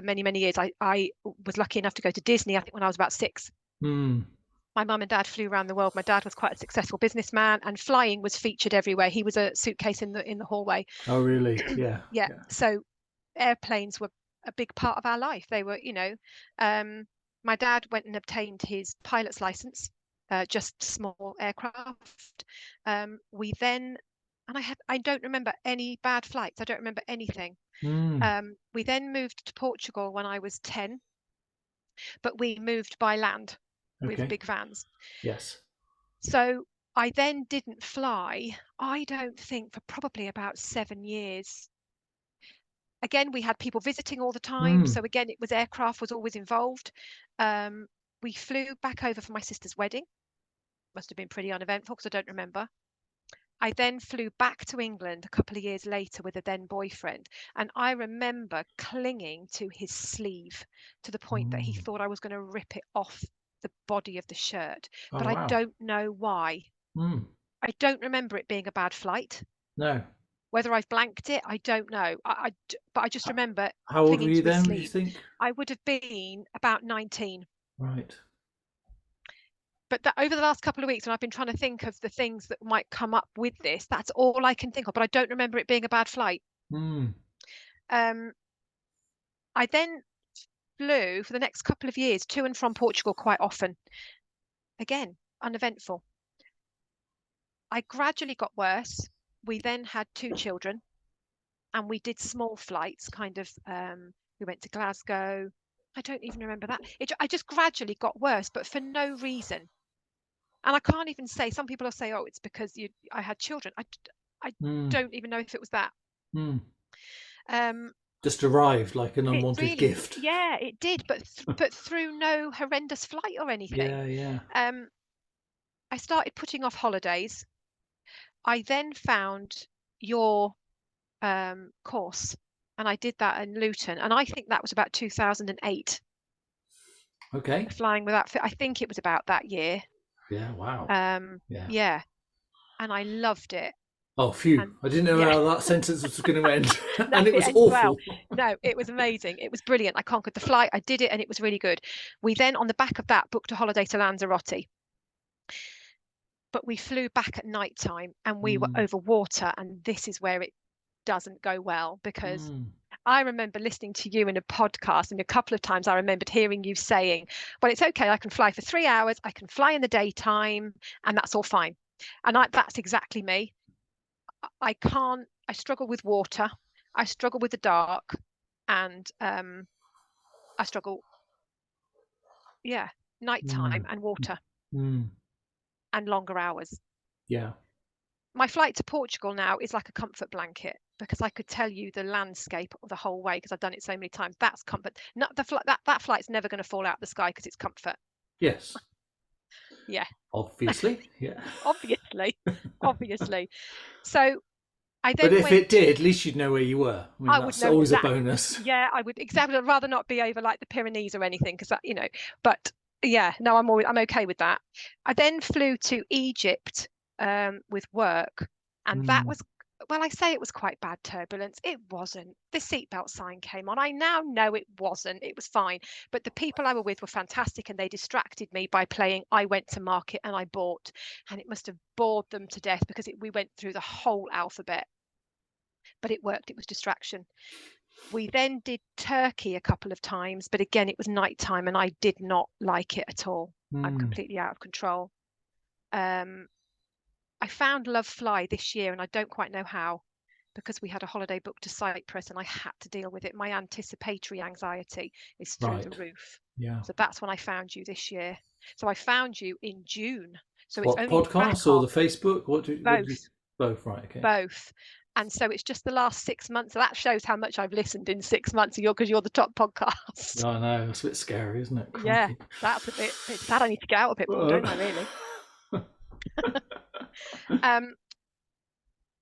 many, many years. I was lucky enough to go to Disney, I think, when I was about 6. My mum and dad flew around the world. My dad was quite a successful businessman, and flying was featured everywhere. He was a suitcase in the hallway. Oh, really? Yeah. Yeah. So airplanes were a big part of our life. They were, my dad went and obtained his pilot's license, just small aircraft. We then, and I don't remember any bad flights. I don't remember anything. We then moved to Portugal when I was 10, but we moved by land with Okay. big vans. Yes. So I then didn't fly, I don't think, for probably about 7 years. Again, we had people visiting all the time. So again, it was aircraft was always involved. We flew back over for my sister's wedding. Must have been pretty uneventful because I don't remember. I then flew back to England a couple of years later with a then boyfriend. And I remember clinging to his sleeve to the point that he thought I was going to rip it off the body of the shirt. Oh, But I wow. don't know why. I don't remember it being a bad flight. No. Whether I've blanked it, I don't know. But I just remember How old were clinging you to his then, do you sleeve. think? I would have been about 19. Right. But that over the last couple of weeks, when I've been trying to think of the things that might come up with this, that's all I can think of. But I don't remember it being a bad flight. I then flew for the next couple of years to and from Portugal quite often. Again, uneventful. I gradually got worse. We then had 2 children, and we did small flights, kind of. We went to Glasgow. I don't even remember that. I just gradually got worse, but for no reason. And I can't even say. Some people will say, "Oh, it's because I had children." I don't even know if it was that. Just arrived like an It unwanted really, gift. yeah, it did, but through no horrendous flight or anything. Yeah. I started putting off holidays. I then found your course, and I did that in Luton, and I think that was about 2008. Okay. Flying without fit. I think it was about that year. Yeah. Wow. Yeah, and I loved it. Oh, phew. And I didn't know yeah, how that sentence was going to end. no, And it it was ended well. awful. No, it was amazing. It was brilliant. I conquered the flight. I did it, and it was really good. We then, on the back of that, booked a holiday to Lanzarote. But we flew back at night time, and we were over water, and this is where it doesn't go well, because I remember listening to you in a podcast, and a couple of times I remembered hearing you saying, well, it's okay, I can fly for 3 hours, I can fly in the daytime, and that's all fine. And that's exactly me. I struggle with water, I struggle with the dark, and I struggle, nighttime and water and longer hours. Yeah. My flight to Portugal now is like a comfort blanket, because I could tell you the landscape the whole way because I've done it so many times. That's comfort. Not that flight's never going to fall out of the sky because it's comfort. Yes. Yeah. Obviously. Yeah. Obviously. So I then But if it did, at least you'd know where you were. I mean, I would that's know always a exactly. bonus. Yeah, I would exactly. I'd rather not be over like the Pyrenees or anything, because that, But yeah, no, I'm okay with that. I then flew to Egypt with work, and that was, well, I say it was quite bad turbulence. It wasn't. The seatbelt sign came on. I now know it wasn't. It was fine. But the people I were with were fantastic, and they distracted me by playing I went to market and I bought, and it must have bored them to death because we went through the whole alphabet. But it worked. It was distraction. We then did Turkey a couple of times, but again, it was nighttime, and I did not like it at all. I'm completely out of control. I found Lovefly this year, and I don't quite know how, because we had a holiday booked to Cyprus, and I had to deal with it. My anticipatory anxiety is through the roof. Yeah. So that's when I found you this year. So I found you in June. So it's What, only podcast or the Facebook? both, right? Okay. both. And so it's just the last 6 months. So that shows how much I've listened in 6 months, because you're the top podcast. I know, it's a bit scary, isn't it? Yeah, that's a bit sad. I need to get out a bit more, don't I, really?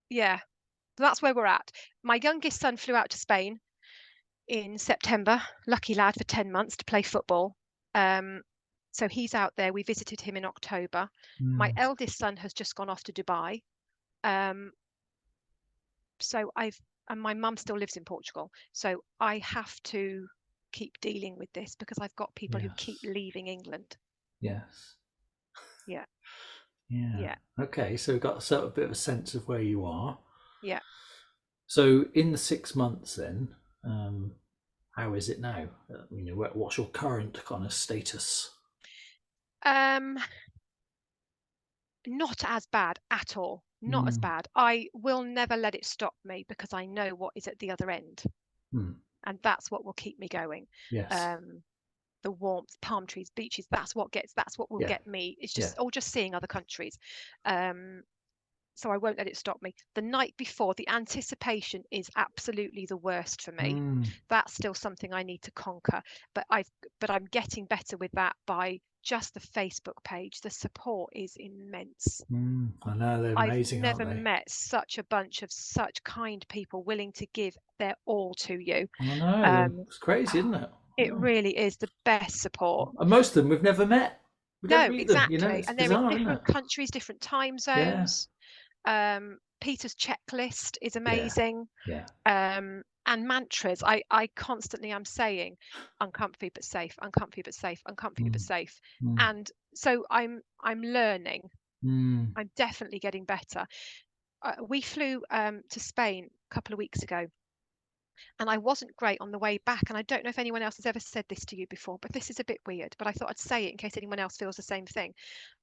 Yeah, so that's where we're at. My youngest son flew out to Spain in September. Lucky lad, for 10 months to play football. So he's out there. We visited him in October. My eldest son has just gone off to Dubai. So and my mum still lives in Portugal. So I have to keep dealing with this because I've got people who Yes. keep leaving England. Yes. Yeah. Yeah. Yeah. Okay, so we've got a bit of a sense of where you are. Yeah. So in the 6 months then, how is it now? What's your current kind of status? Not as bad at all. Not as bad. I will never let it stop me because I know what is at the other end. And that's what will keep me going. Yes. The warmth, palm trees, beaches, that's what will get me. It's just seeing other countries. So I won't let it stop me. The night before, the anticipation is absolutely the worst for me. That's still something I need to conquer. But I'm getting better with that by just the Facebook page. The support is immense. I know, they're amazing, I've never aren't they? met such a bunch of such kind people willing to give their all to you. I know, it's crazy, isn't it? It really is the best support. And most of them we've never met. We don't No, meet them, exactly. it's And they're in bizarre, isn't different it? countries, different time zones. Peter's checklist is amazing. Yeah. And mantras. I constantly am saying uncomfy but safe, uncomfy but safe, uncomfy but safe. And so I'm learning. I'm definitely getting better. We flew to Spain a couple of weeks ago, and I wasn't great on the way back. And I don't know if anyone else has ever said this to you before, but this is a bit weird. But I thought I'd say it in case anyone else feels the same thing.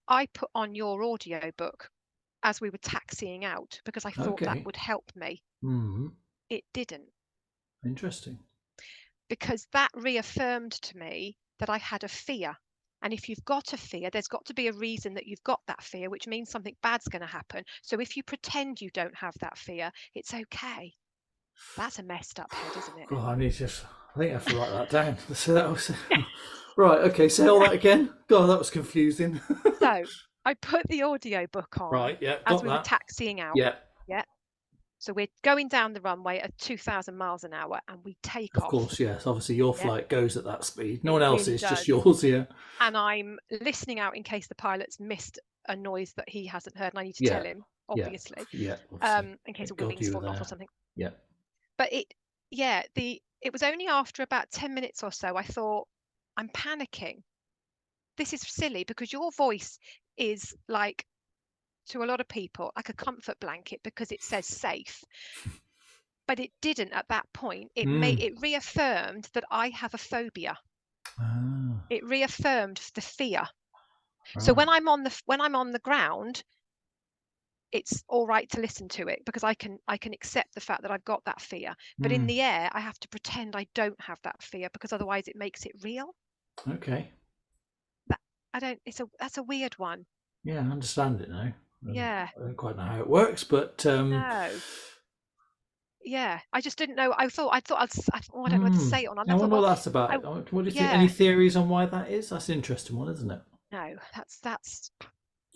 I put on your audio book as we were taxiing out because I thought that would help me. It didn't. Interesting. Because that reaffirmed to me that I had a fear. And if you've got a fear, there's got to be a reason that you've got that fear, which means something bad's going to happen. So if you pretend you don't have that fear, it's okay. That's a messed up head, isn't it? God, I think I have to write that down. So that was right. Okay, say all that again. God, that was confusing. So I put the audio book on. Right. Yeah. As we were taxiing out. Yeah. Yeah. So we're going down the runway at 2,000 miles an hour and we take off. Of course, yes. Obviously, your flight goes at that speed. No one else's, just yours, yeah. And I'm listening out in case the pilot's missed a noise that he hasn't heard and I need to tell him, obviously. Yeah. In case a wing's fallen off or something. Yeah. But it was only after about 10 minutes or so I thought, I'm panicking. This is silly because your voice is like, to a lot of people, like a comfort blanket because it says safe. But it didn't at that point. It reaffirmed that I have a phobia. It reaffirmed the fear. So when I'm on the ground, it's all right to listen to it because I can accept the fact that I've got that fear. But in the air, I have to pretend I don't have that fear because otherwise it makes it real. Okay. That's a weird one. Yeah, I understand it now. Yeah. I don't quite know how it works, but no. Yeah, I just didn't know. I thought I don't know what to say it on. I wonder what that's about. What do you think? Any theories on why that is? That's an interesting one, isn't it? No, that's.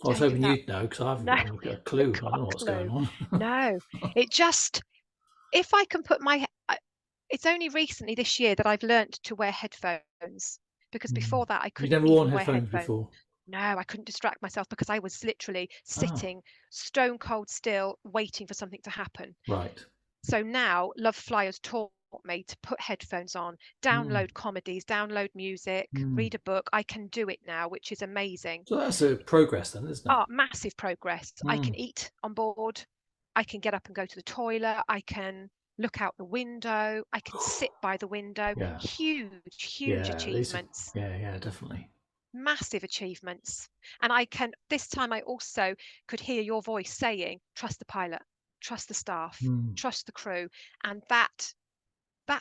I was hoping you'd know because I haven't got a clue. I don't know what's going on. No, it just. If I can put it's only recently this year that I've learnt to wear headphones because before that I couldn't. You've never worn headphones before? No, I couldn't distract myself because I was literally sitting stone cold still, waiting for something to happen. Right. So now Lovefly has taught me to put headphones on, download comedies, download music, read a book. I can do it now, which is amazing. So that's a progress then, isn't it? Oh, massive progress. I can eat on board. I can get up and go to the toilet. I can look out the window. I can sit by the window. Yeah. Huge achievements. Yeah, definitely. Massive achievements. And this time I also could hear your voice saying, trust the pilot, trust the staff, trust the crew. And that's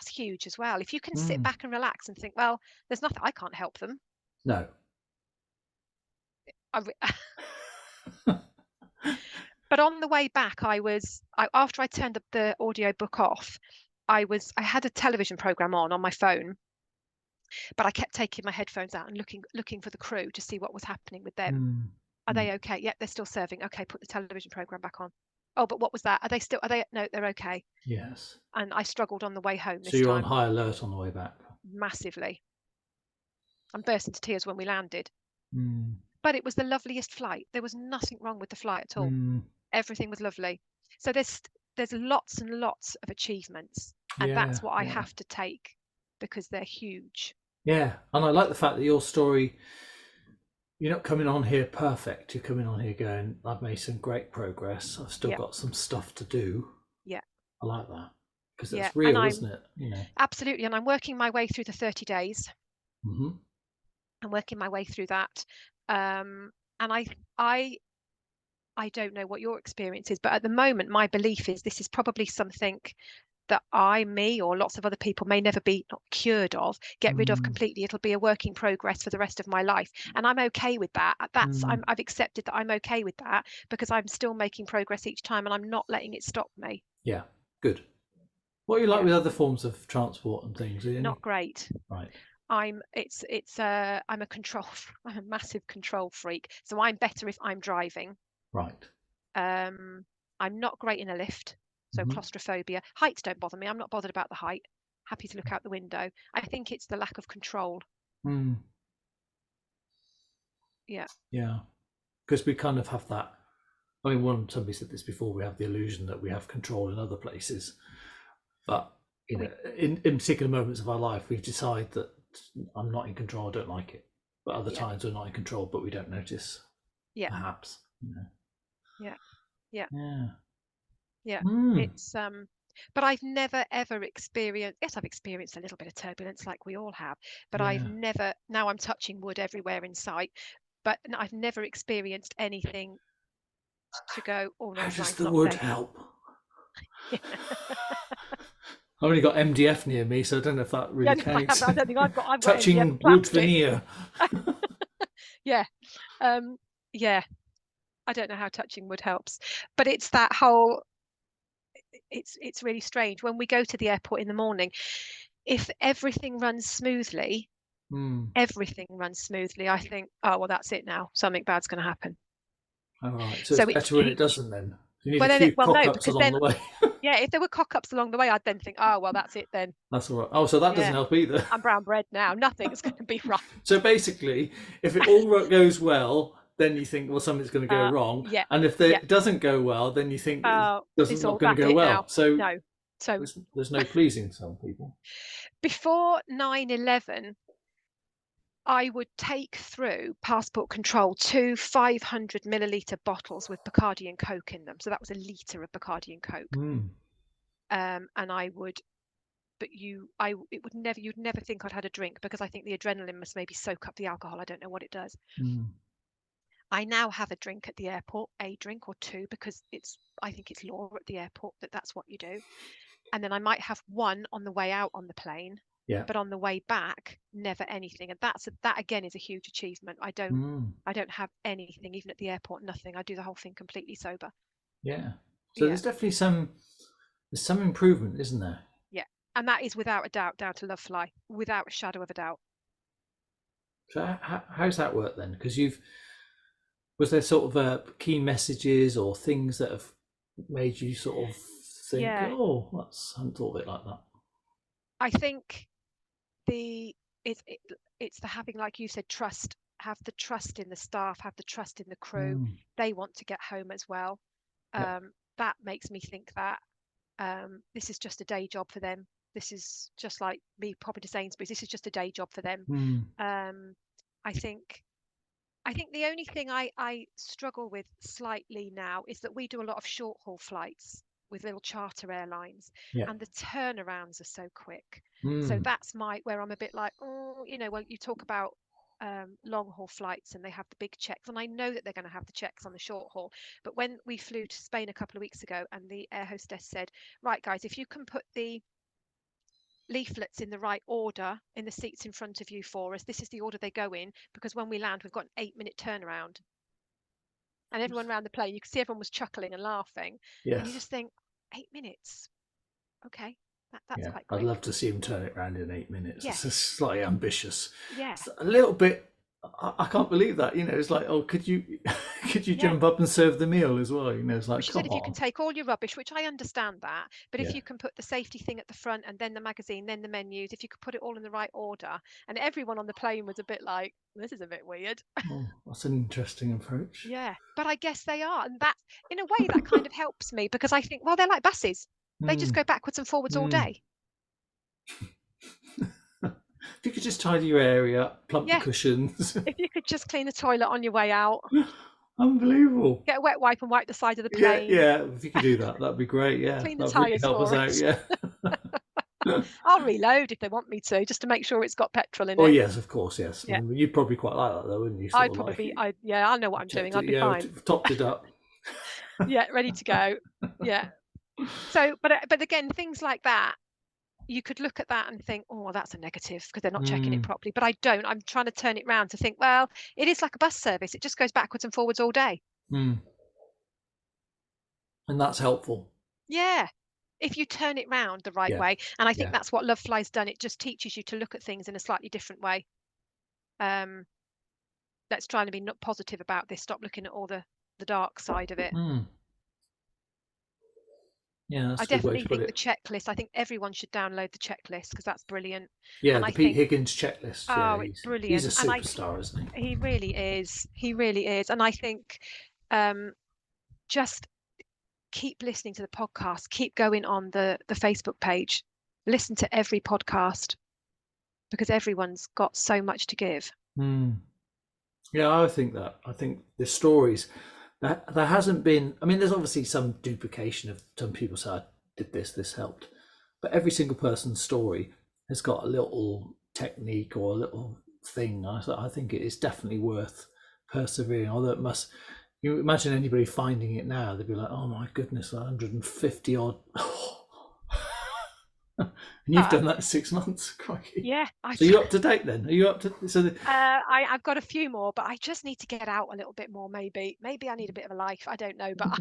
huge as well. If you can sit back and relax and think, well, there's nothing, I can't help them. No. But on the way back, after I turned the audio book off, I had a television program on my phone, but I kept taking my headphones out and looking for the crew to see what was happening with them. Are they okay? Yep, they're still serving. Okay, put the television program back on. Oh, but what was that? No, they're okay. Yes. And I struggled on the way home this time. So you're on high alert on the way back? Massively. I burst into tears when we landed. But it was the loveliest flight. There was nothing wrong with the flight at all. Everything was lovely. So there's lots and lots of achievements. And that's what I have to take because they're huge. Yeah, and I like the fact that your story, you're not coming on here perfect. You're coming on here going, I've made some great progress. I've still Yeah, got some stuff to do. yeah, I like that because yeah. that's And real, isn't I'm it? You know. absolutely, and I'm working my way through the 30 days. Hmm. I'm working my way through that. And I don't know what your experience is, but at the moment, my belief is this is probably something that me, or lots of other people may never be not cured of, get rid of Mm, completely. It'll be a work in progress for the rest of my life. And I'm okay with that. mm, I've accepted that I'm okay with that because I'm still making progress each time and I'm not letting it stop me. yeah, good. What are you like Yeah, with other forms of transport and things? Are you not great. right? I'm a I'm a massive control freak. So I'm better if I'm driving. Right. Um, I'm not great in a lift, so Hmm. claustrophobia. Heights don't bother me. I'm not bothered about the height. Happy to look out the window. I think it's the lack of control. Mm, Yeah, yeah, because we kind of have that. I mean, somebody said this before. We have the illusion that we have control in other places, but we in particular moments of our life, we decide that I'm not in control. I don't like it. But other yeah, times we're not in control, but we don't notice. yeah, Perhaps. yeah, yeah, Yeah. yeah. Mm, It's but I've never ever experienced, yes, I've experienced a little bit of turbulence like we all have, but I've yeah. never, now I'm touching wood everywhere in sight, but I've never experienced anything to go, oh no, How does flying's the not wood safe. help? I've only got MDF near me, so I don't know if that Yeah, really no, counts. I don't think I've got MDF Touching wood plastic. veneer. Yeah. Um, yeah, I don't know how touching wood helps, but it's that whole, it's really strange when we go to the airport in the morning. If Mm. everything runs smoothly, I think, oh well, that's it now. Something bad's going to happen. All right. So So it's it's better when it doesn't then. You need a well few cock no, ups because along then the way. yeah, if there were cock ups along the way, I'd then think, oh well, that's it then. That's all right. Oh, so that doesn't Yeah, help either. I'm brown bread now. Nothing's going to be right. So basically, if it all goes well, then you think, well, something's going to go wrong. Yeah, And if yeah. it doesn't go well, then you think it's It's not all going to that's go it now. well. So No. So there's no pleasing some people. before 9/11, I would take through passport control 2 500 milliliter bottles with Bacardi and Coke in them. So that was a litre of Bacardi and Coke. Mm. And I would, but you'd never think I'd had a drink because I think the adrenaline must maybe soak up the alcohol. I don't know what it does. Mm. I now have a drink at the airport, a drink or two, because I think it's law at the airport that that's what you do. And then I might have one on the way out on the plane, Yeah. but on the way back, never anything. And that again is a huge achievement. Mm. I don't have anything, even at the airport, nothing. I do the whole thing completely sober. Yeah. So Yeah, there's definitely some improvement, isn't there? yeah. And that is without a doubt down to Lovefly, without a shadow of a doubt. So how's that work then? Because was there sort of key messages or things that have made you sort of think, Yeah, oh, I hadn't thought of it like that. I think the it's it, it's the having, like you said, trust. Have the trust in the staff, have the trust in the crew. Mm. They want to get home as well. Yep. That makes me think that this is just a day job for them. This is just like me popping to Sainsbury's. This is just a day job for them. Mm. Um, I think the only thing I struggle with slightly now is that we do a lot of short haul flights with little charter airlines, Yeah. and the turnarounds are so quick. So Mm. that's where I'm a bit like, oh, well, you talk about long haul flights and they have the big checks, and I know that they're going to have the checks on the short haul. But when we flew to Spain a couple of weeks ago, and the air hostess said, right guys, if you can put the leaflets in the right order in the seats in front of you for us, this is the order they go in, because when we land we've got an 8-minute turnaround. And everyone around the plane, you could see everyone was chuckling and laughing, and you Yes. just think, 8 minutes, okay, that's Yeah. quite I'd quick. love to see him turn it around in 8 minutes. Yeah, It's just slightly ambitious. yeah, It's a little bit. I can't believe that. It's like, oh, could you could you yeah. jump up and serve the meal as well? It's Well, like, she said come if you can on. take all your rubbish, which I understand that, but if Yeah. you can put the safety thing at the front and then the magazine, then the menus, if you could put it all in the right order. And everyone on the plane was a bit like, this is a bit weird. Oh, that's an interesting approach. Yeah, but I guess they are. And that, in a way, that kind of helps me because I think, well, they're like buses. They just Mm. go backwards and forwards all Mm. day. if you could just tidy your area, plump the Yeah. cushions. If you could just clean the toilet on your way out, Unbelievable. get a wet wipe and wipe the side of the Yeah, plane, yeah. If you could do that, that'd be great. Yeah, clean the that'd really tyres help us for out. us. Yeah. I'll reload if they want me to, just to make sure it's got petrol in Oh it. yes, of course, yes. Yeah. You'd probably quite like that though, wouldn't you? I'd Sort of probably, like yeah, I know what I'm doing. checked I'd it, be yeah, fine. topped it up. Yeah, ready to go. Yeah. So, but again, things like that, you could look at that and think, oh, that's a negative because they're not checking it properly. But I don't. I'm trying to turn it round to think, well, it is like a bus service. It just goes backwards and forwards all day. And that's helpful. Yeah. If you turn it round the right Yeah. way. And I think Yeah. that's what Lovefly's done. It just teaches you to look at things in a slightly different way. Let's try and be not positive about this. Stop looking at all the dark side of it. Yeah, that's I a good way definitely to put think it. the checklist, I think everyone should download the checklist because that's brilliant. Yeah, And the I Pete think, Higgins checklist. oh, Yeah, it's brilliant. he's a superstar, isn't he? He really is. He really is. And I think just keep listening to the podcast, keep going on the Facebook page, listen to every podcast because everyone's got so much to give. Yeah, I think the stories that there hasn't been. I mean, there's obviously some duplication of some people say I did this helped, but every single person's story has got a little technique or a little thing. I think it is definitely worth persevering. Although it must. You imagine anybody finding it now, they'd be like, "Oh my goodness, 150 odd." And you've done that in 6 months, crikey. Yeah. So you're up to date then? Are you up to? So I've got a few more, but I just need to get out a little bit more. Maybe I need a bit of a life. I don't know, but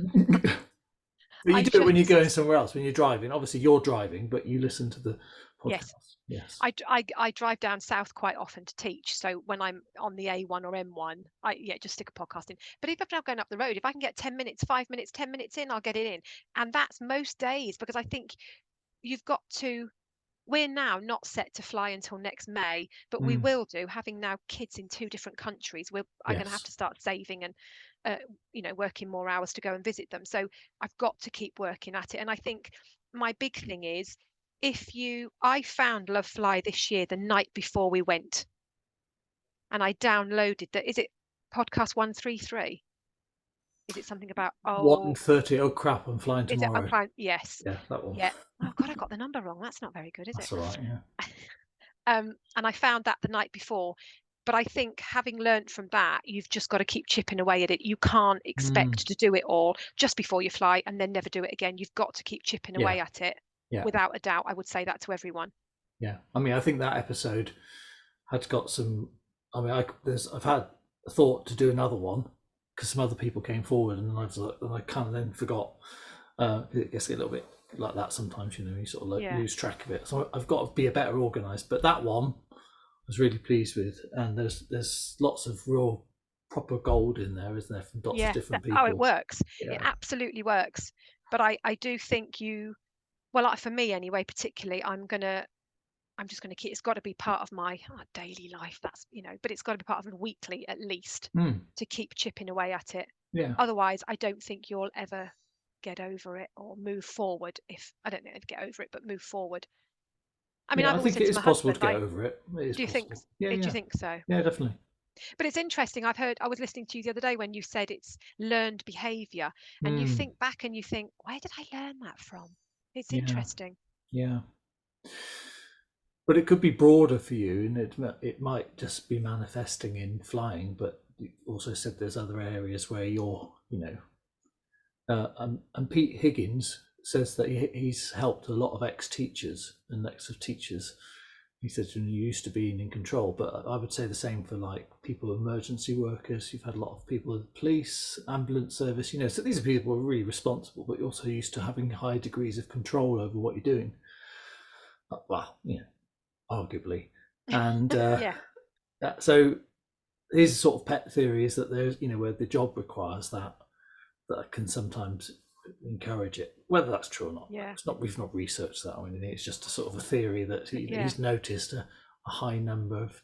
but you do it when you're going somewhere else. When you're driving, obviously you're driving, but you listen to the podcast. Yes. I drive down south quite often to teach. So when I'm on the A1 or M1, I just stick a podcast in. But if I'm now going up the road, if I can get 10 minutes, 5 minutes, 10 minutes in, I'll get it in. And that's most days because I think you've got to. We're now not set to fly until next May, but we will do. Having now kids in 2 different countries, I'm going to have to start saving and, working more hours to go and visit them. So I've got to keep working at it. And I think my big thing is, I found Lovefly this year the night before we went, and I downloaded is it podcast 133? Is it something about 1:30? Oh crap! I'm flying tomorrow. I'm flying. Yes. Yeah, that one. Yeah. Oh God, I got the number wrong. That's not very good, is That's it? all right. Yeah. And I found that the night before. But I think having learned from that, you've just got to keep chipping away at it. You can't expect to do it all just before you fly and then never do it again. You've got to keep chipping away at it. Yeah. Without a doubt, I would say that to everyone. Yeah. I mean, I think that episode had got some. I mean, I've had a thought to do another one because some other people came forward, and I kind of then forgot. It gets a little bit like that sometimes, you sort of lose track of it. So I've got to be a better organised. But that one I was really pleased with, and there's lots of real proper gold in there, isn't there, from lots of different people. Oh, it works. Yeah. It absolutely works. But I do think for me anyway, particularly, I'm just going to keep. It's got to be part of my daily life. That's but it's got to be part of it weekly at least to keep chipping away at it. Yeah. Otherwise, I don't think you'll ever get over it or move forward. I don't know if get over it, but move forward. I mean, I think it is possible to get over it. Do you think? Yeah, do you think so? Yeah, definitely. But it's interesting. I was listening to you the other day when you said it's learned behaviour, and you think back and you think, where did I learn that from? It's interesting. Yeah. But it could be broader for you, and it might just be manifesting in flying. But you also said there's other areas where you're, and Pete Higgins says that he's helped a lot of ex-teachers and ex-teachers. He said you used to being in control, but I would say the same for like people, emergency workers. You've had a lot of people in the police, ambulance service. So these are people who are really responsible, but you're also used to having high degrees of control over what you're doing. Well, arguably, and so his sort of pet theory is that there's where the job requires that can sometimes encourage it. Whether that's true or not, we've not researched that or anything. It's just a sort of a theory that he's noticed a high number of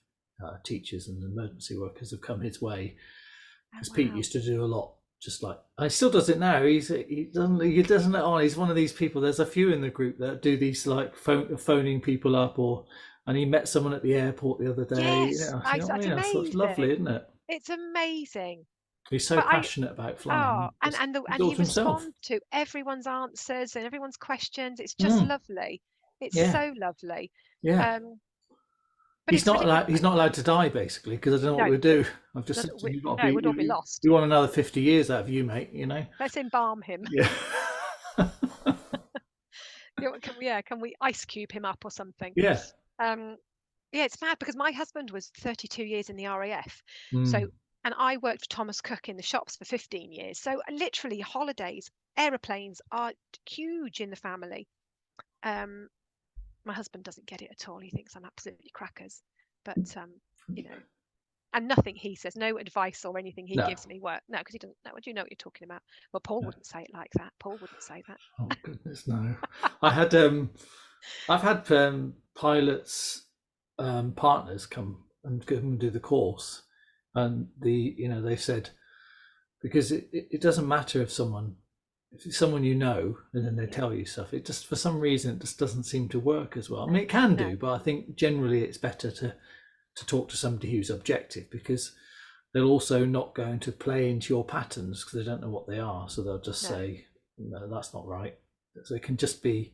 teachers and emergency workers have come his way, because Pete used to do a lot. Just like he still does it now. He doesn't let on. He's one of these people. There's a few in the group that do these like phoning people up or and he met someone at the airport the other day. You Yes, know, I I, think, oh that's yeah, so it's lovely, amazing. isn't it? It's amazing. He's so But passionate about oh, flying. and Just and keeps it all he to himself. responds to everyone's answers and everyone's questions. It's just Mm, lovely. It's yeah, so lovely. yeah. Um, but He's it's not ridiculous. allowed. He's not allowed to die, basically, because I don't know what No, we'll do. I've just no, said to him, "You've got to no, be. we'd all be lost. We want another 50 years out of you, mate. You know." Let's embalm him. Yeah. Can we ice cube him up or something? Yeah. Um, yeah, it's mad because my husband was 32 years in the RAF. So, Mm. and I worked for Thomas Cook in the shops for 15 years. So literally holidays, aeroplanes are huge in the family. Um, my husband doesn't get it at all. He thinks I'm absolutely crackers. But you know, and nothing he says, no advice or anything he No. gives me work. No, because he doesn't know. Do you know what you're talking about? Well, Paul No. wouldn't say it like that. Paul wouldn't say that. Oh goodness, no. I had I've had pilots partners come and do the course, and they've said, because it doesn't matter if it's someone you know and then they Yeah. tell you stuff. It just, for some reason, it just doesn't seem to work as well. I mean, it can No. do, but I think generally it's better to talk to somebody who's objective, because they're also not going to play into your patterns because they don't know what they are. So they'll just No. say, no, that's not right. So it can just be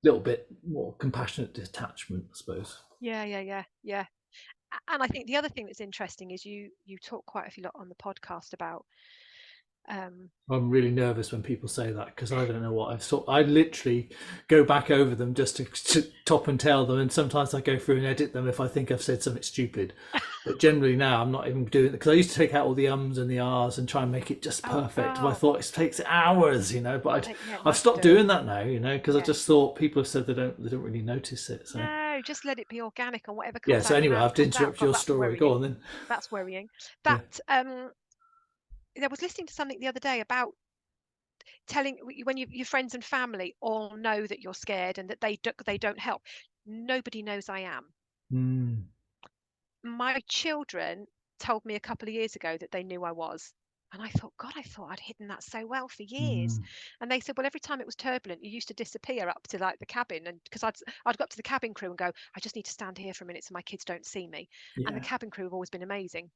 a little bit more compassionate detachment, I suppose. Yeah. And I think the other thing that's interesting is you talk quite a lot on the podcast about I'm really nervous when people say that, because I don't know what I've thought. I literally go back over them just to top and tail them, and sometimes I go through and edit them if I think I've said something stupid. But generally now I'm not even doing it, because I used to take out all the ums and the ahs and try and make it just perfect. I thought it takes hours, but I've stopped doing that now, because I just thought people have said they don't really notice it. So no, just let it be organic, and whatever yeah. comes So out your anyway, mouth I've to comes out. interrupt God, your that's story. Go worrying. on then. That's worrying. Yeah. That I was listening to something the other day about telling when your friends and family all know that you're scared and that they don't help. Nobody knows I am. Mm. My children told me a couple of years ago that they knew I was. And I thought, God, I thought I'd hidden that so well for years. Mm. And they said, well, every time it was turbulent, you used to disappear up to like the cabin. And because I'd go up to the cabin crew and go, I just need to stand here for a minute so my kids don't see me. And the Yeah. cabin crew have always been amazing.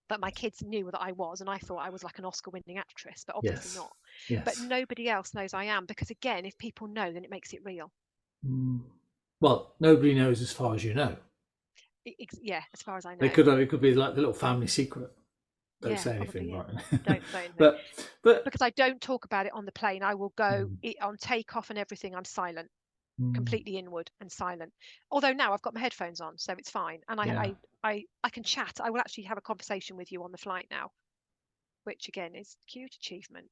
But my kids knew that I was, and I thought I was like an Oscar-winning actress, but obviously Yes. not. But Yes. nobody else knows I am, because again, if people know, then it makes it real. Mm. Well, nobody knows as far as you know. Yeah, as far as I They know. could it could be like the little family secret. Don't Yeah, say anything, probably is. right? Don't say anything. but Because I don't talk about it on the plane. I will go mm, on takeoff and everything. I'm silent, mm, completely inward and silent. Although now I've got my headphones on, so it's fine. And yeah, I can chat. I will actually have a conversation with you on the flight now, which again is a huge achievement.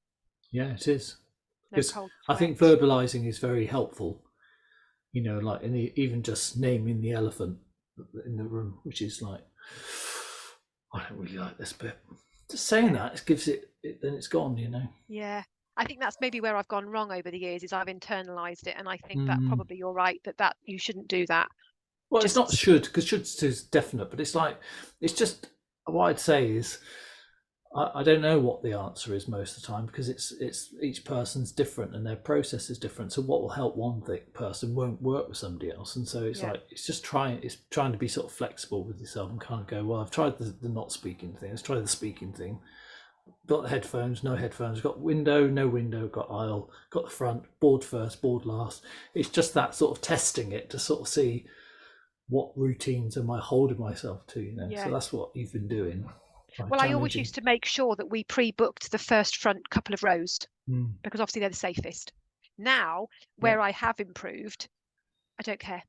yeah, it is. No Because cold I think sweat. verbalizing is very helpful. Like even just naming the elephant in the room, which is like, I don't really like this bit. Just saying that, it gives then it's gone. Yeah. I think that's maybe where I've gone wrong over the years, is I've internalized it, and I think that Mm. probably you're right that you shouldn't do that. Well, it's not Just should, because should is definite, but it's just, what I'd say is, I don't know what the answer is most of the time, because it's each person's different and their process is different. So what will help one person won't work with somebody else, and so it's yeah. like it's trying to be sort of flexible with yourself and kind of go, well, I've tried the not speaking thing, let's try the speaking thing. Got the headphones, no headphones. Got window, no window. Got aisle. Got the front. Board first, board last. It's just that sort of testing it to sort of see what routines am I holding myself to. Yeah. So that's what you've been doing. Well, I always used to make sure that we pre-booked the first front couple of rows, because obviously they're the safest. Now, where I have improved, I don't care.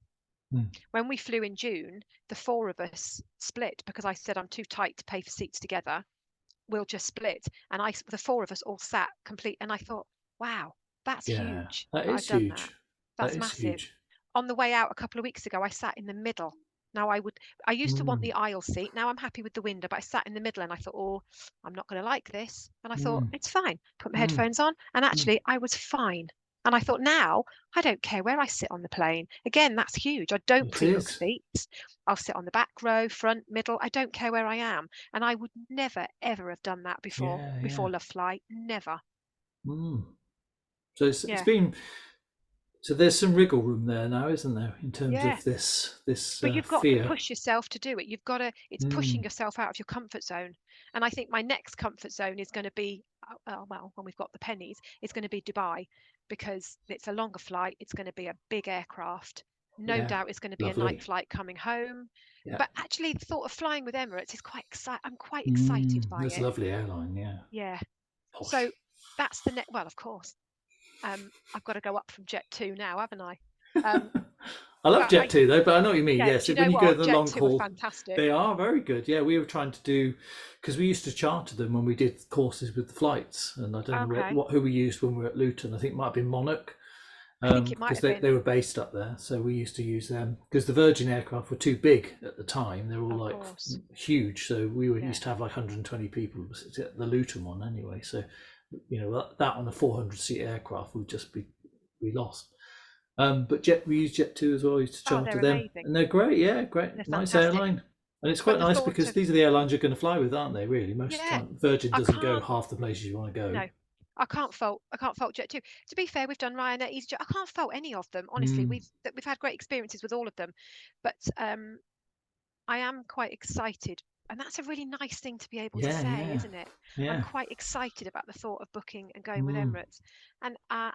When we flew in June, the four of us split, because I said I'm too tight to pay for seats together. We'll just split. And the four of us all sat complete. And I thought, wow, that's huge. That is I've done huge. that. That's massive. Huge. On the way out a couple of weeks ago, I sat in the middle. Now I used to want the aisle seat. Now I'm happy with the window, but I sat in the middle and I thought, oh, I'm not going to like this. And I thought, it's fine. Put my headphones on, and actually I was fine. And I thought, now I don't care where I sit on the plane. Again, that's huge. I don't pre-book seats. I'll sit on the back row, front, middle. I don't care where I am. And I would never, ever have done that before Lovefly. Never. So it's been So there's some wriggle room there now, isn't there, in terms Yeah. of this But you've got to fear? push yourself to do it. You've got to, it's pushing Mm, yourself out of your comfort zone. And I think my next comfort zone is going to be, well, when we've got the pennies, it's going to be Dubai, because it's a longer flight. It's going to be a big aircraft. No yeah, doubt it's going to be a night lovely. flight coming home. Yeah. But actually, the thought of flying with Emirates is quite exciting. I'm quite excited by That's a it. lovely airline. Yeah, Yeah. posh. So that's the next, well, of course, I've got to go up from Jet 2 now, haven't I? Um, I love but Jet 2 though, but I know what you mean. yeah, Yes, do you when know you go what? the Jet long 2 are haul, fantastic. they are very good. Yeah, we were trying to do, because we used to charter them when we did courses with the flights, and I don't know Okay. who we used when we were at Luton. I think it might have been Monarch, I think it might because have been, they were based up there. So we used to use them because the Virgin aircraft were too big at the time. They were all of like course. huge. So we Yeah. used to have like 120 people. The Luton one anyway. So that on a 400-seat aircraft would just be we lost. But we use Jet 2 as well. We used to Oh, charter they're them, amazing. and they're great. Yeah, great, They're nice fantastic. airline, and it's But quite the nice thought because of, these are the airlines you're going to fly with, aren't they? Really, most of the yeah, time, Virgin I doesn't go can't, half the places you want to go. no, I can't fault Jet 2. To be fair, we've done Ryanair, EasyJet. I can't fault any of them. Honestly, Mm, we've had great experiences with all of them. But I am quite excited. And that's a really nice thing to be able to yeah, say, yeah, isn't it? I'm yeah. quite excited about the thought of booking and going with Mm, Emirates. And I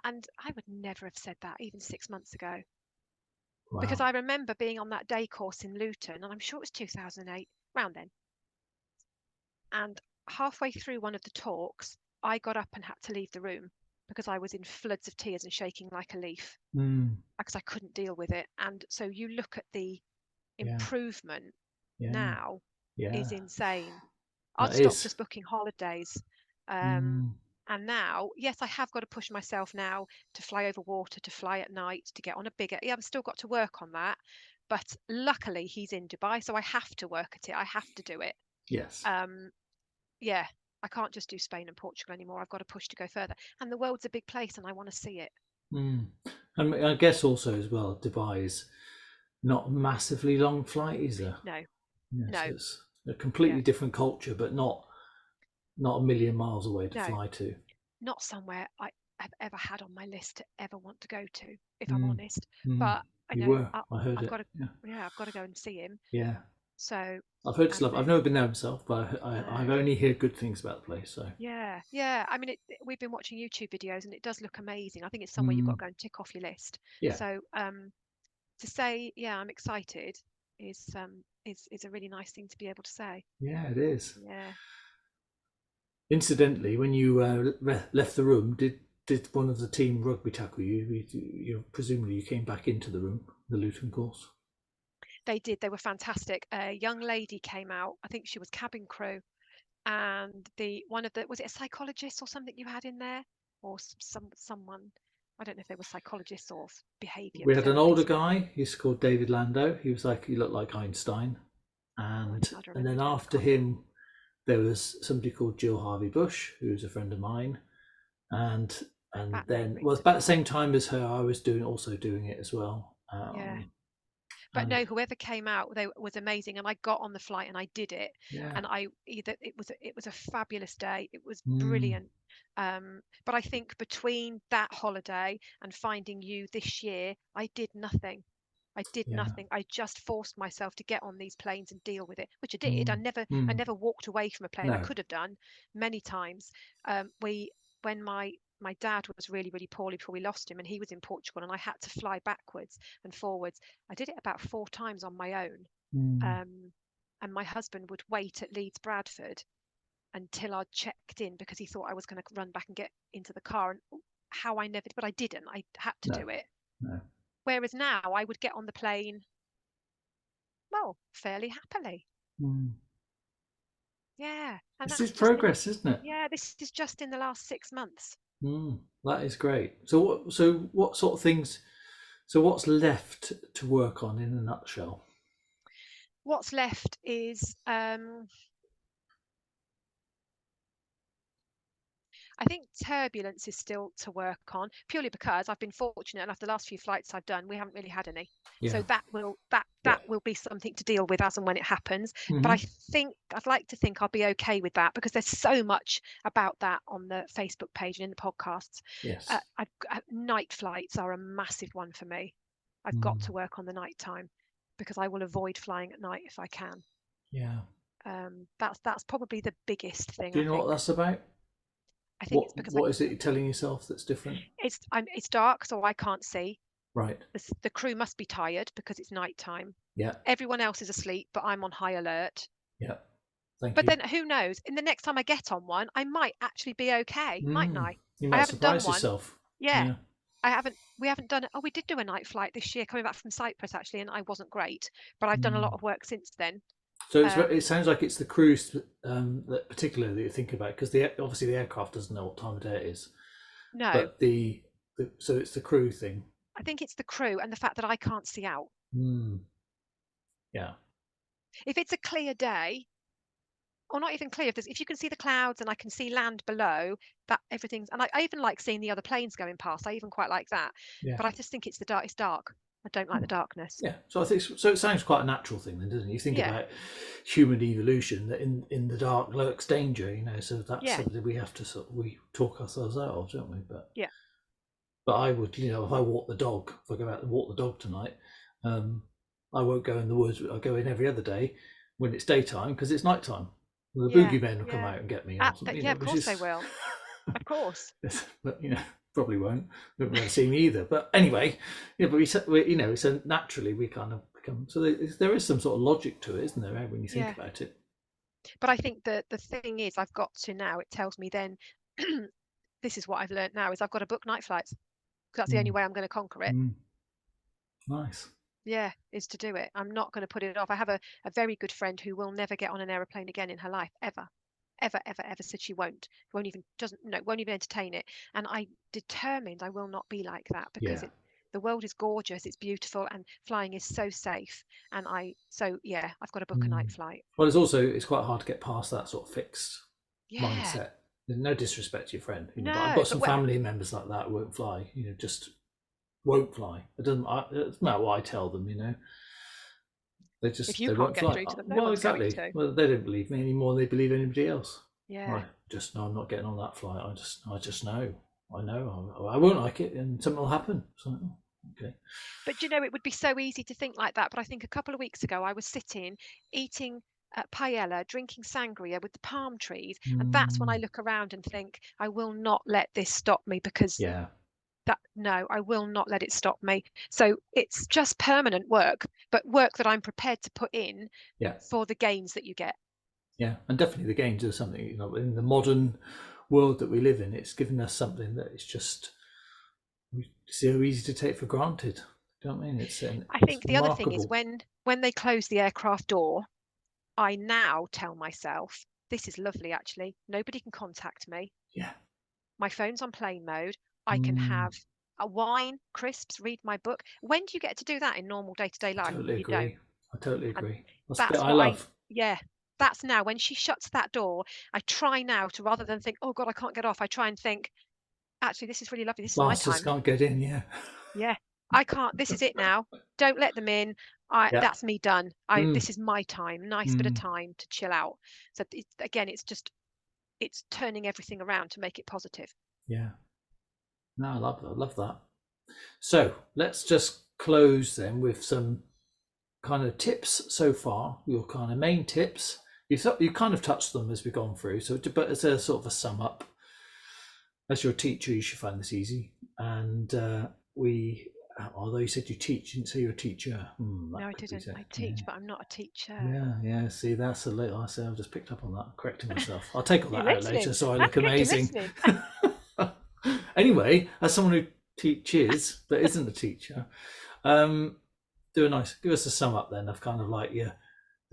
would never have said that even 6 months ago. Because wow. I remember being on that day course in Luton, and I'm sure it was 2008, round then. And halfway through one of the talks, I got up and had to leave the room because I was in floods of tears and shaking like a leaf Mm, because I couldn't deal with it. And so you look at the yeah, improvement yeah, now is yeah. insane. I'd That stopped is. just booking holidays. Um, Mm, and now, yes, I have got to push myself now to fly over water, to fly at night, to get on a bigger. Yeah, I've still got to work on that. But luckily, he's in Dubai, so I have to work at it. I have to do it. yes. Um, yeah, I can't just do Spain and Portugal anymore. I've got to push to go further. And the world's a big place and I want to see it. Mm. And I guess also as well, Dubai is not a massively long flight, is there? No, Yeah, so no, it's a yeah, completely different culture, but not a million miles away to no, fly to. not somewhere I have ever had on my list to ever want to go to, if I'm Mm, honest. mm. But I You know were. I heard I've it. got to, Yeah, yeah, I've got to go and see him. yeah. So, I've heard it's and love. I've never been there myself, but I've no, only heard good things about the place. So, yeah, yeah. I mean, we've been watching YouTube videos and it does look amazing. I think it's somewhere you've got mm, to go and tick off your list. yeah, So, to say, yeah, I'm excited is a really nice thing to be able to say. yeah, it is. Yeah. Incidentally, when you left the room, did one of the team rugby tackle you? Presumably you came back into the room, the Luton course. They did. They were fantastic. A young lady came out. I think she was cabin crew, and the one of the was it a psychologist or something you had in there, or someone. I don't know if they were psychologists or behaviour We had an older therapists. guy. He's called David Lando. He looked like Einstein, Oh, I and don't know. I don't and remember then David. after Can't remember. him, there was somebody called Jill Harvey Bush, who was a friend of mine, and That name then, well, rings a about the bell. same time as her, I was also doing it as well. Yeah. But And no, whoever came out, they was amazing, and I got on the flight and I did it, yeah, and I either it was a fabulous day. It was mm, brilliant. But I think between that holiday and finding you this year, I did nothing. I did yeah, nothing. I just forced myself to get on these planes and deal with it, which I did. mm, I mm, never walked away from a plane. I no, could have done many times. When my dad was really poorly before we lost him, and he was in Portugal, and I had to fly backwards and forwards. I did it about 4 times on my own. mm, Um, and my husband would wait at Leeds Bradford until I'd checked in because he thought I was going to run back and get into the car. And how I never, but I didn't. I had to no, do it. no. Whereas now I would get on the plane, well, fairly happily. Mm. Yeah. And This is that's just in, progress, isn't it? yeah, this is just in the last 6 months. That is great. So what sort of things? So what's left to work on in a nutshell? What's left is I think turbulence is still to work on, purely because I've been fortunate enough the last few flights I've done, we haven't really had any. Yeah. So that Yeah. will be something to deal with as and when it happens. But I Hmm. think I'd like to think I'll be okay with that, because there's so much about that on the Facebook page and in the podcasts. Yes. Night flights are a massive one for me. I've got Mm. to work on the night time, because I will avoid flying at night if I can. Yeah. That's probably the biggest thing, Do I you know what think. that's about? I think it's What because What is it you're telling yourself that's different? it's dark, so I can't see. Right. The crew must be tired because it's night time. Yeah. Everyone else is asleep, but I'm on high alert. Yeah. Thank But you. then who knows? In the next time I get on one, I might actually be okay, mightn't Mm. I? You I might haven't done surprise one. yourself. Yeah, Yeah. I haven't. We haven't done it. Oh, we did do a night flight this year coming back from Cyprus actually, and I wasn't great. But I've done a lot Mm. of work since then. So Um, it sounds like it's the cruise that particularly that you think about, because obviously the aircraft doesn't know what time of day it is, no, but so it's the crew thing. I think it's the crew and the fact that I can't see out. Mm. Yeah. If it's a clear day, or not even clear, if you can see the clouds and I can see land below, that everything's, and I even like seeing the other planes going past. I even quite like that. Yeah. But I just think it's the dark. It's dark. I don't like the darkness. Yeah, so I think so. It sounds quite a natural thing, then, doesn't it? You think Yeah, about human evolution, that in the dark lurks danger. So that's yeah, something we have to we talk ourselves out of, don't we? yeah, But I would, if I walk the dog, if I go out and walk the dog tonight, um, I won't go in the woods. I go in every other day when it's daytime, because it's nighttime. The yeah, boogeymen will come yeah. out and get me or something, Yeah, of which course they is, will. Of course. but probably won't. Won't be able to see me either. But anyway, yeah. But so naturally we kind of become. So there is some sort of logic to it, isn't there? When you think Yeah. about it. But I think the thing is, I've got to now. It tells me then. This is what I've learned now is I've got to book night flights, because that's the only Mm, way I'm going to conquer it. mm, nice. Yeah, is to do it. I'm not going to put it off. I have a very good friend who will never get on an aeroplane again in her life, ever. Ever, ever, ever said she won't even, doesn't, no, won't even entertain it. And I determined I will not be like that, because Yeah. the world is gorgeous, it's beautiful, and flying is so safe. And so yeah, I've got to book a Mm. night flight. Well, it's quite hard to get past that sort of fixed Yeah, mindset. There's no disrespect to your friend, but I've no, got but some family members like that who won't fly. Just won't fly. It doesn't matter what I tell them. if you They can't won't get fly. through to them, no Well, one's going exactly. to. Well, they don't believe me anymore than they believe anybody else. Yeah. I just know I'm not getting on that flight. I just know. I know I won't like it, and something will happen. So okay. But it would be so easy to think like that. But I think a couple of weeks ago, I was sitting eating paella, drinking sangria with the palm trees. And that's when I Mm, look around and think, I will not let this stop me, because yeah. no, I will not let it stop me. So it's just permanent work, but work that I'm prepared to put in Yeah. for the gains that you get. Yeah. And definitely the games are something. In the modern world that we live in, it's given us something that is just so easy to take for granted. Do you know what I mean? I It's think the other thing is remarkable. when they close the aircraft door, I now tell myself, this is lovely actually. Nobody can contact me. Yeah. My phone's on plane mode. I can Mm, have a wine, crisps, read my book. When do you get to do that in normal day-to-day I life? totally You don't. agree. I totally And agree. That's the bit that's I what love. yeah, that's now when she shuts that door, I try now to, rather than think, oh God, I can't get off, I try and think, actually, this is really lovely. This is my Bastards time. can't get in. Yeah. Yeah, I can't. This is it now. Don't let them in. Yeah. That's me done. Mm, This is my time. Nice bit of mm, time to chill out. So again, it's turning everything around to make it positive. yeah. No, I love that. I love that. So let's just close then with some kind of tips so far. Your kind of main tips. You kind of touched them as we've gone through. So, but as a sort of a sum up, as your teacher, you should find this easy. And although you said you teach, you didn't say you're a teacher. No, That I could be didn't. said. I Yeah. teach, but I'm not a teacher. Yeah, yeah. See, that's a little. I say I've just picked up on that, correcting myself. I'll take all You're that out listening. later, so I That's look good. You're amazing. listening. Anyway, as someone who teaches but isn't a teacher, give us a sum up then of kind of like the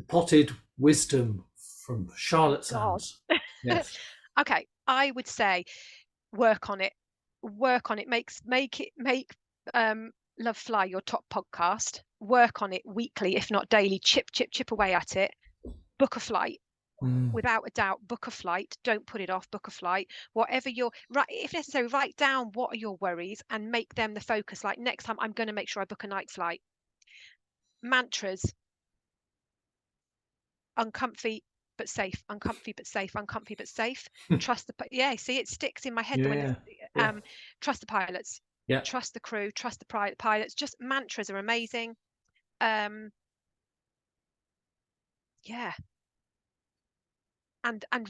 potted wisdom from Charlotte God. Sands. Yes. Okay, I would say work on it. Work on it. Make Love Fly your top podcast. Work on it weekly, if not daily. Chip away at it. Book a flight. without a doubt, book a flight. Don't put it off. Book a flight. Whatever your right, if necessary, write down what are your worries and make them the focus. Like, next time, I'm going to make sure I book a night flight. Mantras: uncomfy but safe, uncomfy but safe, uncomfy but safe. Trust the see, it sticks in my head when it's trust the pilots, trust the crew, trust the pilots. Just mantras are amazing. And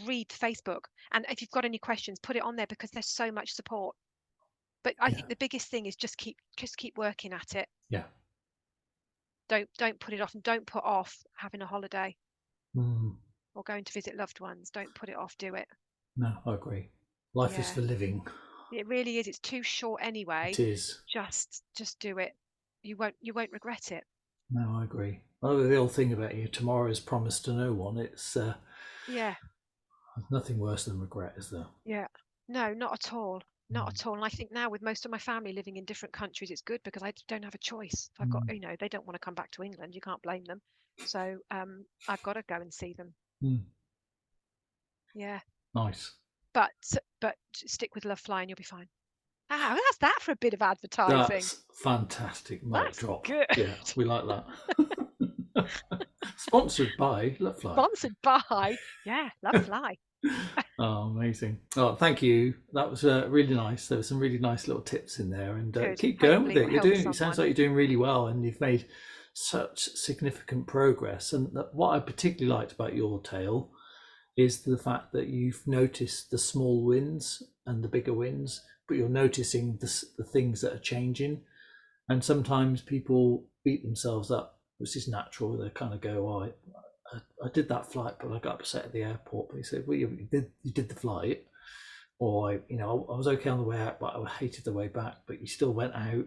read Facebook, and if you've got any questions, put it on there, because there's so much support. But I think the biggest thing is just keep working at it. Don't put it off, and don't put off having a holiday or going to visit loved ones. Don't put it off. Do it. No, I agree. Life is for living. It really is. It's too short anyway. It is. Just do it. You won't regret it. No, I agree. Well, the old thing about tomorrow is promised to no one. It's nothing worse than regret, is there? Yeah. No, not at all. Not at all. And I think now, with most of my family living in different countries, it's good, because I don't have a choice. I've got, they don't want to come back to England. You can't blame them. So I've got to go and see them. Yeah. Nice. But stick with Lovefly and you'll be fine. That's that for a bit of advertising. That's fantastic. Mic drop. Good. Yeah, we like that. Sponsored by Lovefly. Sponsored by, Lovefly. Oh, amazing. Oh, thank you. That was really nice. There were some really nice little tips in there, and keep going with it. It sounds like you're doing really well, and you've made such significant progress. And what I particularly liked about your tale is the fact that you've noticed the small wins and the bigger wins, but you're noticing the things that are changing. And sometimes people beat themselves up, which is natural. They kind of go, I did that flight, but I got upset at the airport. But you say, well, you did the flight, or I was okay on the way out, but I hated the way back. But you still went out.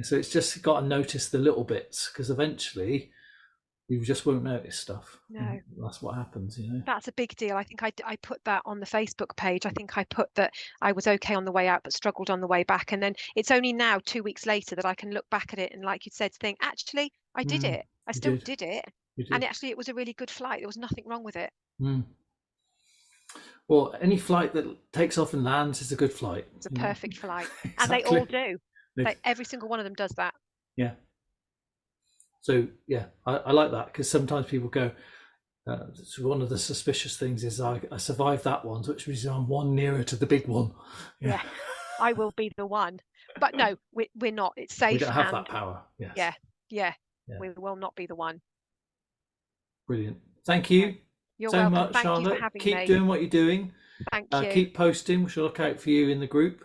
So it's just got to notice the little bits, because eventually you just won't notice stuff. No, that's what happens. That's a big deal. I think I put that on the Facebook page. I think I put that I was okay on the way out, but struggled on the way back. And then it's only now, 2 weeks later, that I can look back at it and, like you said, think, actually, I did it. I still did it. And actually, it was a really good flight. There was nothing wrong with it. Well, any flight that takes off and lands is a good flight. It's a perfect flight. Exactly. And they all do. Every single one of them does that. Yeah. So, I like that, because sometimes people go, one of the suspicious things is I survived that one, which means I'm one nearer to the big one. Yeah. I will be the one. But no, we're not. It's safe. We don't have that power. Yes. Yeah. We will not be the one. Brilliant. Thank you. You're so welcome. much, Thank Charlotte. You for having Keep me. doing what you're doing. Thank you. Keep posting. We shall look out for you in the group.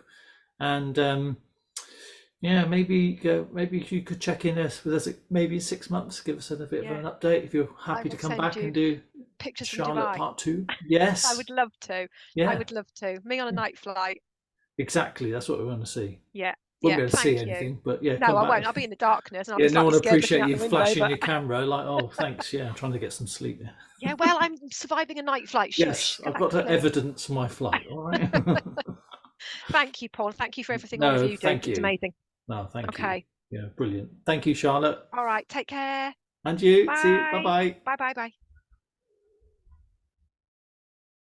And maybe you could check in with us maybe in 6 months. Give us a bit of an update if you're happy to come back and do pictures Charlotte Part 2. Yes, I would love to. I would love to. Me on a night flight. Exactly. That's what we want to see. Yeah. Won't be able to see anything, but no, I won't. I'll be in the darkness, and I'll be no one scared appreciate you window, flashing your camera like, oh, thanks. Yeah, I'm trying to get some sleep. Yeah, well, I'm surviving a night flight. Yes, I've got to evidence my flight. All right. Thank you, Paul. Thank you for everything all of you do. It's amazing. No, thank you. Okay. Yeah, brilliant. Thank you, Charlotte. All right. Take care. And you. Bye. See you. Bye-bye. Bye.